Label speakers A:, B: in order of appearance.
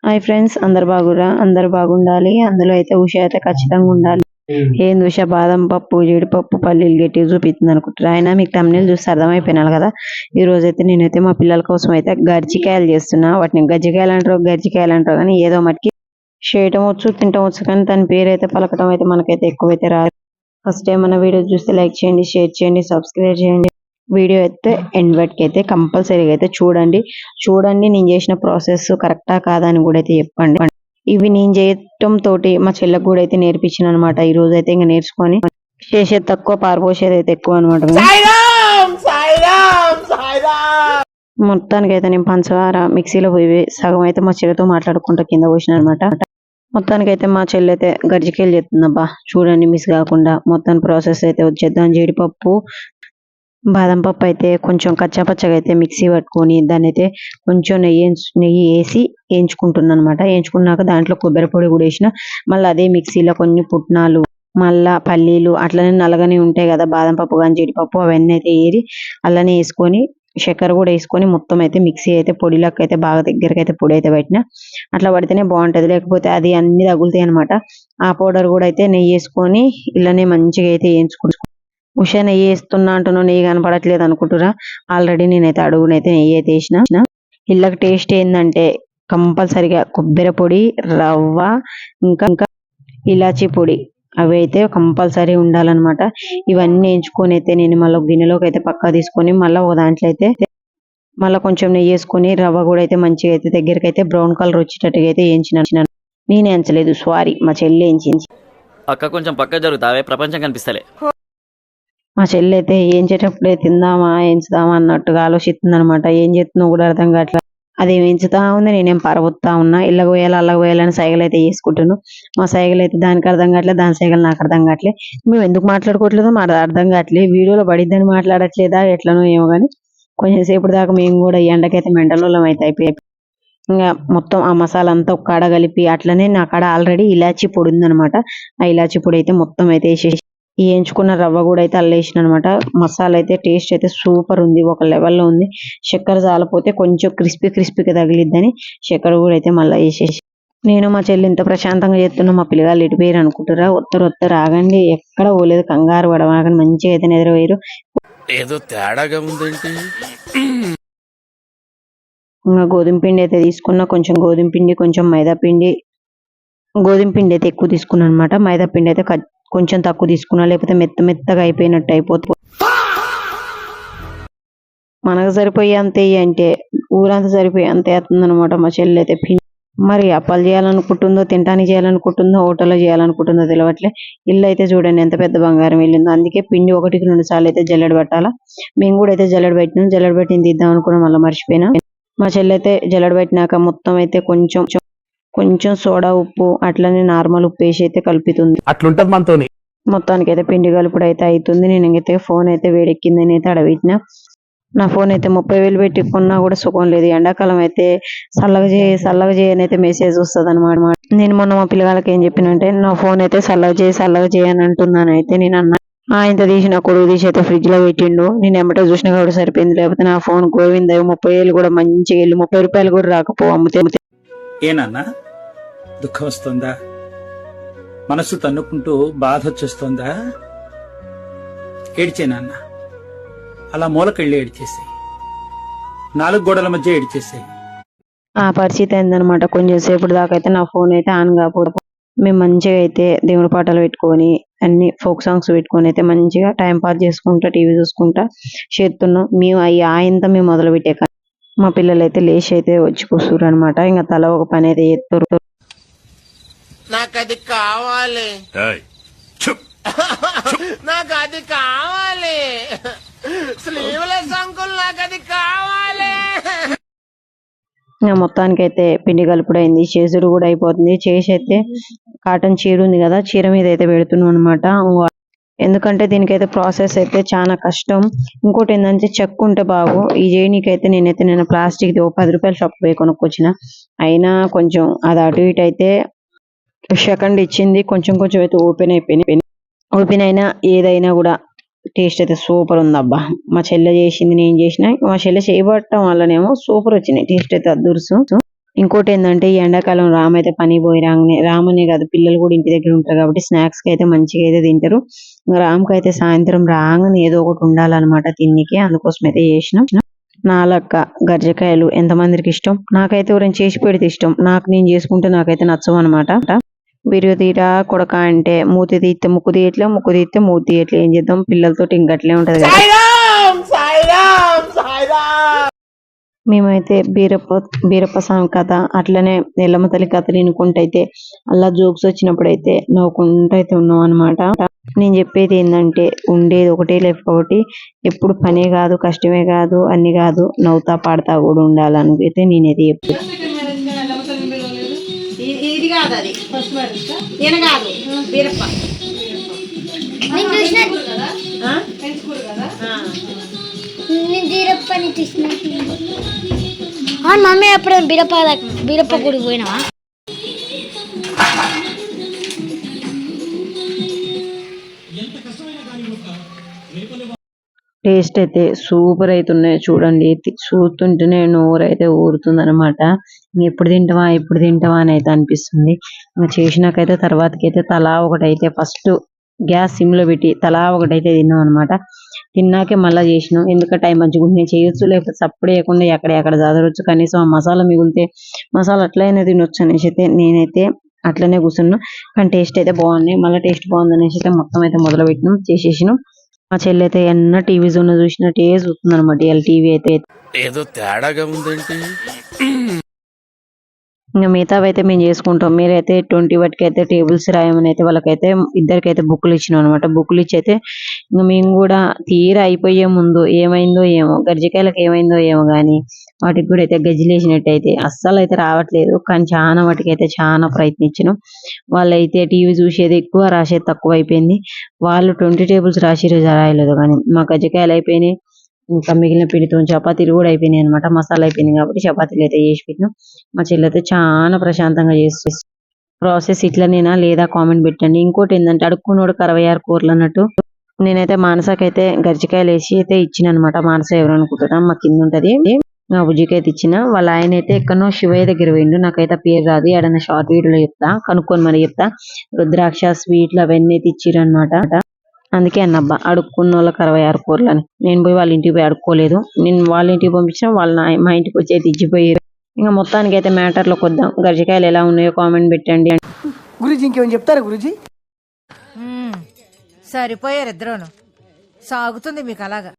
A: Hi friends, అందరు బాగురా? అందరు బాగుండాలి. అందులో అయితే ఉష అయితే ఖచ్చితంగా ఉండాలి. ఏంది ఉష బాదం పప్పు, జీడిపప్పు, పల్లీలు గట్టి చూపిస్తుంది అనుకుంటారు. అయినా మీకు తమ్ముళ్ళు చూస్తే అర్థమైపోయినారు కదా. ఈ రోజు అయితే నేనైతే మా పిల్లల కోసం అయితే గర్జికాయలు చేస్తున్నా. వాటిని గజ్జికాయలు అంటారు కానీ ఏదో మటుకి చేయటం వచ్చు, తింటం వచ్చు, కానీ దాని పేరు అయితే పలకటం అయితే మనకైతే ఎక్కువైతే రాదు. ఫస్ట్ టైం మన వీడియో చూస్తే లైక్ చేయండి, షేర్ చేయండి, సబ్స్క్రైబ్ చేయండి. వీడియో అయితే ఎండ్ వరకు అయితే కంపల్సరీగా అయితే చూడండి. నేను చేసిన ప్రాసెస్ కరెక్టా కాదా అని కూడా అయితే చెప్పండి. ఇవి నేను చేయటం తోటి మా చెల్లెకు కూడా అయితే నేర్పించిన అనమాట. ఈ రోజు అయితే ఇంకా నేర్చుకొని చేసేది తక్కువ, పారిపోసేది అయితే ఎక్కువ అనమాట. మొత్తానికి అయితే నేను పంచదార మిక్సీలో పోయి సగం అయితే మా చెల్లెతో మాట్లాడుకుంటా కింద పోసిన అనమాట. మొత్తానికి అయితే మా చెల్లి అయితే గర్జికాయలు చేస్తుందబ్బా, చూడండి మిస్ కాకుండా. మొత్తం ప్రాసెస్ అయితే వచ్చేద్దాం. జీడిపప్పు, బాదం పప్పు అయితే కొంచెం కచ్చాపచ్చగా అయితే మిక్సీ పట్టుకొని దాన్ని అయితే కొంచెం నెయ్యి వేసి వేయించుకుంటున్నాను అనమాట. వేయించుకున్నాక దాంట్లో కొబ్బరి పొడి కూడా వేసిన. మళ్ళీ అదే మిక్సీలో కొన్ని పుట్నాలు, మళ్ళా పల్లీలు అట్లనే నల్లగానే ఉంటాయి కదా బాదం పప్పు కానీ జీడిపప్పు, అవన్నీ అయితే ఏరి అలానే వేసుకొని చక్కెర కూడా వేసుకొని మొత్తం అయితే మిక్సీ అయితే పొడిలోకి అయితే బాగా దగ్గరికి అయితే పొడి అయితే పెట్టిన. అట్లా పడితేనే బాగుంటది, లేకపోతే అది అన్ని తగులుతాయి అనమాట. ఆ పౌడర్ కూడా అయితే నెయ్యి వేసుకొని ఇలానే మంచిగా అయితే వేయించుకుంటాను. ఉషా నెయ్యి వేస్తున్నా అంటున్నావు, నెయ్యి కనపడట్లేదు అనుకుంటురా? ఆల్రెడీ నేనైతే అడుగునైతే నెయ్యి అయితే వేసిన. ఇళ్ళకి టేస్ట్ ఏంటంటే కంపల్సరిగా కొబ్బరి పొడి, రవ్వ, ఇంకా ఇలాచీ పొడి అవి అయితే కంపల్సరీ ఉండాలన్నమాట. ఇవన్నీ వేయించుకొని అయితే నేను మళ్ళీ గిన్నెలోకి అయితే పక్కా తీసుకొని మళ్ళీ ఒక దాంట్లో అయితే మళ్ళీ కొంచెం నెయ్యి వేసుకొని రవ్వ కూడా అయితే మంచిగా అయితే దగ్గరికి అయితే బ్రౌన్ కలర్ వచ్చేటట్టుగా అయితే వేయించిన. నేను వేయించలేదు, సారీ, మా చెల్లి వేయించింది.
B: అక్క కొంచెం పక్క జరుగుతావే, ప్రపంచం కనిపిస్తలే.
A: మా చెల్లి అయితే వేయించేటప్పుడే తిందామా వేయించుదామా అన్నట్టుగా ఆలోచిస్తుంది అనమాట. ఏం చేస్తుందో కూడా అర్థం కావట్లేదు. అది వేయించుతా ఉంది, నేనేం పరవొత్తా ఉన్నా. ఇళ్ళకి పోయాలి అల్లకి పోయాలని సైకిల్ అయితే చేసుకుంటున్నాను. మా సైకిల్ అయితే దానికి అర్థం కావట్లేదు, దాని సైకిల్ నాకు అర్థం కావట్లేదు. మేము ఎందుకు మాట్లాడుకోవట్లేదో మాకు అర్థం కావట్లేదు. వీడియోలో పడిద్దని మాట్లాడట్లేదా ఎట్లనో ఏమో కానీ కొంచెం సేపు దాకా మేము కూడా ఈ ఎండకైతే మెంటలోళ్ళం అయితే అయిపోయాయి. ఇంకా మొత్తం ఆ మసాలా అంతా ఒక కాడ కలిపి అట్లనే నా కాడ ఆల్రెడీ ఇలాచీ పొడి ఉందనమాట. ఆ ఇలాచీ పొడి అయితే మొత్తం అయితే వేసేసి వేయించుకున్న రవ్వ కూడా అయితే అల్లేసిన అనమాట. మసాలా అయితే టేస్ట్ అయితే సూపర్ ఉంది, ఒక లెవెల్లో ఉంది. చక్కెర చాలపోతే కొంచెం క్రిస్పీగా తగిలిద్దని చక్కెర కూడా అయితే మళ్ళీ వేసేసి నేను మా చెల్లి ఇంత ప్రశాంతంగా చేస్తున్నా, మా పిల్లగాళ్ళు ఇటుపోయారు అనుకుంటారా? ఒత్తరు ఆగండి, ఎక్కడ పోలేదు, కంగారు పడవాగని మంచిగా అయితే నిద్రపోయారు.
B: ఏదో తేడాగా ఉందేంటి?
A: ఇంకా గోధుమ పిండి అయితే తీసుకున్నా, కొంచెం గోధుమ పిండి, కొంచెం మైదా పిండి. గోధుమ పిండి అయితే ఎక్కువ తీసుకున్నాను అనమాట. మైదా పిండి అయితే కొంచెం తక్కువ తీసుకున్నా, లేకపోతే మెత్తగా అయిపోయినట్టు అయిపోతుంది. మనకు సరిపోయి అంతే అంటే ఊరంతా సరిపోయి అంతే అవుతుంది అనమాట. మా చెల్లి అయితే పిండి మరి అప్పాలు చేయాలనుకుంటుందో, తింటానికి చేయాలనుకుంటుందో, హోటల్లో చేయాలనుకుంటుందో తెలియట్లే. ఇల్లు అయితే చూడండి ఎంత పెద్ద బంగారం వెళ్ళిందో. అందుకే పిండి 1-2 సార్లు అయితే జల్లెడ పెట్టాలా. మేము కూడా అయితే జల్లెడ పెట్టినాం. జల్లెడ పెట్టింది తీద్దాం అనుకున్నాం, మళ్ళీ మర్చిపోయినా. మా చెల్లి అయితే జల్లెడ పెట్టినాక మొత్తం అయితే కొంచెం సోడా ఉప్పు అట్లనే నార్మల్ ఉప్పు వేసి అయితే కలుపుతుంది.
C: అట్లుంటది మనతోని.
A: మొత్తానికి అయితే పిండి కలుపుడు అయితే అవుతుంది. నేను ఇంకైతే ఫోన్ అయితే వేడెక్కిందని అయితే అడవిట్టిన. నా ఫోన్ అయితే 30,000 పెట్టి కొన్నా కూడా సుఖం లేదు. ఎండాకాలం అయితే చల్లగా చేయని అయితే మెసేజ్ వస్తుంది అనమాట. నేను మొన్న మా పిల్లగాళ్ళకి ఏం చెప్పినంటే, నా ఫోన్ అయితే చల్లగా చేయి అని అంటున్నాను. అయితే నేను అన్నా, ఇంత తీసి నా కొడుకు తీసి అయితే ఫ్రిడ్జ్ లో పెట్టిండు. నేను ఎమ్మటో చూసినా కూడా సరిపోయింది, లేకపోతే నా ఫోన్ గోవింద 30,000 కూడా మంచిగా వెళ్ళి 30 రూపాయలు కూడా రాకపో అమ్ముతే.
C: ఏనన్నా దుఃఖం వస్తుందా? మనసు తన్నుకుంటూ బాధ వచ్చేస్తుందా? ఏడ్చేనన్న, అలా మూలకెళ్ళి ఏడ్చేసాయి, 4 గోడల మధ్య ఏడ్చేసాయి.
A: ఆ పరిస్థితి అయిందనమాట. కొంచెం సేపు దాకా అయితే నా ఫోన్ అయితే ఆన్ కాకపోతే మేము మంచిగా అయితే దేవుడి పాటలు పెట్టుకొని అన్ని ఫోక్ సాంగ్స్ పెట్టుకొని అయితే మంచిగా టైం పాస్ చేసుకుంటా టీవీ చూసుకుంటా చేస్తున్నాం. మేము ఆయంతా మేము మొదలు పెట్టే మా పిల్లలు అయితే లేచి అయితే వచ్చి కూర్చురు అనమాట. ఇంకా తల ఒక పని అయితే చేస్తారు.
D: నాకు అది కావాలి, నాకు అది కావాలి, స్లీవ్లెస్ అంకుల్, నాకు అది కావాలి.
A: ఇంకా మొత్తానికి అయితే పిండి కలుపుడు అయింది, చేసుడు కూడా అయిపోతుంది. చేసి అయితే కాటన్ చీర ఉంది కదా, చీర మీద అయితే పెడుతున్నాం అనమాట. ఎందుకంటే దీనికైతే ప్రాసెస్ అయితే చాలా కష్టం. ఇంకోటి ఏంటంటే చెక్క ఉంటే బాగు. ఈ చేయనీకైతే నేను ప్లాస్టిక్ 10 రూపాయలు షాప్ పోయి కొనుక్కొచ్చిన. అయినా కొంచెం అది అటు ఇటు అయితే సెకండ్ ఇచ్చింది. కొంచెం అయితే ఓపెన్ అయినా ఏదైనా కూడా టేస్ట్ అయితే సూపర్ ఉంది అబ్బా. మా చెల్లె చేసింది, నేను చేసిన. మా చెల్లె చేయబట్టడం వల్లనేమో సూపర్ వచ్చినాయి, టేస్ట్ అయితే అదుర్సు. ఇంకోటి ఏంటంటే ఈ ఎండాకాలం రామ్ అయితే పని పోయి రాగానే రామ్ అనే కాదు పిల్లలు కూడా ఇంటి దగ్గర ఉంటారు కాబట్టి స్నాక్స్ కి అయితే మంచిగా అయితే తింటారు. రామ్ కి అయితే సాయంత్రం రాగానే ఏదో ఒకటి ఉండాలన్నమాట తిన్నికి, అందుకోసం అయితే చేసినాం. నాలక్క గర్జకాయలు ఎంతమందికి ఇష్టం, నాకైతే ఎవరైనా చేసి పెడితే ఇష్టం, నాకు నేను చేసుకుంటే నాకైతే నచ్చవు అనమాట. వీడియో తీరా కొడక అంటే మూతి తీస్తే ముక్కు తీయట్లే, ముక్కు తీస్తే మూతి తీయట్లే, ఏం చేద్దాం పిల్లలతో ఇంకట్లే ఉంటది కదా. మేమైతే బీరప్ప స్వామి కథ అట్లనే ఎల్లమ్మ తల్లి కథలు వినుకుంటూ అయితే అలా జోక్స్ వచ్చినప్పుడు అయితే నవ్వుకుంటూ అయితే ఉన్నాం అనమాట. నేను చెప్పేది ఏంటంటే ఉండేది ఒకటే లైఫ్ కాబట్టి ఎప్పుడు పనే కాదు కష్టమే కాదు అన్ని కాదు నవ్వుతా పాడుతా కూడా ఉండాలని అయితే నేనైతే చెప్పేది.
E: ఇది కాదు, అది నేను కాదు బీరప్ప.
F: అవును మమ్మీ, అప్పుడు బీరప్ప గుడికి పోయినావా?
A: టేస్ట్ అయితే సూపర్ అవుతున్నాయి చూడండి, చూస్తుంటేనే నోరు అయితే ఊరుతుంది అనమాట. ఎప్పుడు తింటావా అని అయితే అనిపిస్తుంది. చేసినాకైతే తర్వాతకైతే తలా ఒకటైతే ఫస్ట్ గ్యాస్ సిమ్ లో పెట్టి తలా ఒకటైతే తిన్నాం అనమాట. తిన్నాకే మళ్ళా చేసినాం, ఎందుకంటే టైం మంచిగా నేను చేయొచ్చు, లేకపోతే సప్పుడు వేయకుండా ఎక్కడ చదవచ్చు, కనీసం ఆ మసాలా మిగిలితే మసాలా అట్లయినా తినొచ్చు అనేసి అయితే నేనైతే అట్లనే కూర్చున్నాం. కానీ టేస్ట్ అయితే బాగున్నాయి, మళ్ళీ టేస్ట్ బాగుంది అనేసి అయితే మొత్తం అయితే మొదలు పెట్టినాం, చేసేసినాం. మా చెల్లి అయితే ఎన్న టీవీ జోన్ చూసినట్టే చూస్తుంది అనమాట. ఇలా టీవీ అయితే
B: ఏదో తేడాగా ఉందేంటి?
A: ఇంకా మిగతావి అయితే మేము చేసుకుంటాం. మీరైతే 20 వాటికి అయితే టేబుల్స్ రాయమని అయితే వాళ్ళకైతే ఇద్దరికైతే బుక్లు ఇచ్చినాం అనమాట. బుక్లు ఇచ్చి అయితే ఇంకా మేము కూడా తీరా అయిపోయే ముందు ఏమైందో ఏమో గర్జికాయలకు ఏమైందో ఏమో కానీ వాటికి కూడా అయితే గజ్జిలేసినట్టు అయితే అస్సలు అయితే రావట్లేదు. కానీ చాలా వాటికి అయితే చాలా ప్రయత్నించినాం. వాళ్ళైతే టీవీ చూసేది ఎక్కువ, రాసేది తక్కువ అయిపోయింది. వాళ్ళు 20 టేబుల్స్ రాసిరు రాయలేదు, కానీ మా గజ్జికాయలు అయిపోయినాయి. ఇంకా మిగిలిన పిండితో చపాతీలు కూడా అయిపోయినాయి అనమాట. మసాలా అయిపోయింది కాబట్టి చపాతీలు అయితే చేసి పెట్టినాం. మా చెల్లి అయితే చాలా ప్రశాంతంగా చేస్తుంది. ప్రాసెస్ ఇట్లనేనా లేదా కామెంట్ పెట్టండి. ఇంకోటి ఏంటంటే అడుక్కున్నోడు 66 కూరలు అన్నట్టు నేనైతే మానసకైతే గరిచికాయలు వేసి అయితే ఇచ్చిన అనమాట. మానస ఎవరు అనుకుంటున్నా మా కింద ఉంటది, నా బుజ్జికి అయితే ఇచ్చిన. వాళ్ళ ఆయన అయితే ఎక్కడో శివయ్య దగ్గర పోయిండు, నాకైతే పేరు రాదు, ఏడన్నా షార్ట్ వీడియోలో చెప్తా, కనుక్కొని మరి చెప్తా. రుద్రాక్ష స్వీట్లు అవన్నీ అయితే ఇచ్చిరు అనమాట. అందుకే అన్నబ్బా అడుక్కున్న వాళ్ళకి 66 కూరలు అని. నేను పోయి వాళ్ళ ఇంటికి పోయి అడుక్కోలేదు, నేను వాళ్ళ ఇంటికి పంపించిన వాళ్ళు మా ఇంటికి వచ్చి అయితే ఇచ్చిపోయారు. ఇంకా మొత్తానికి అయితే మ్యాటర్లోకి వద్దాం. గరిజికాయలు ఎలా ఉన్నాయో కామెంట్ పెట్టండి.
G: గురూజీ ఇంకేమైనా చెప్తారా గురూజీ?
H: సరిపోయారు ఇద్దరును, సాగుతుంది మీకు అలాగా.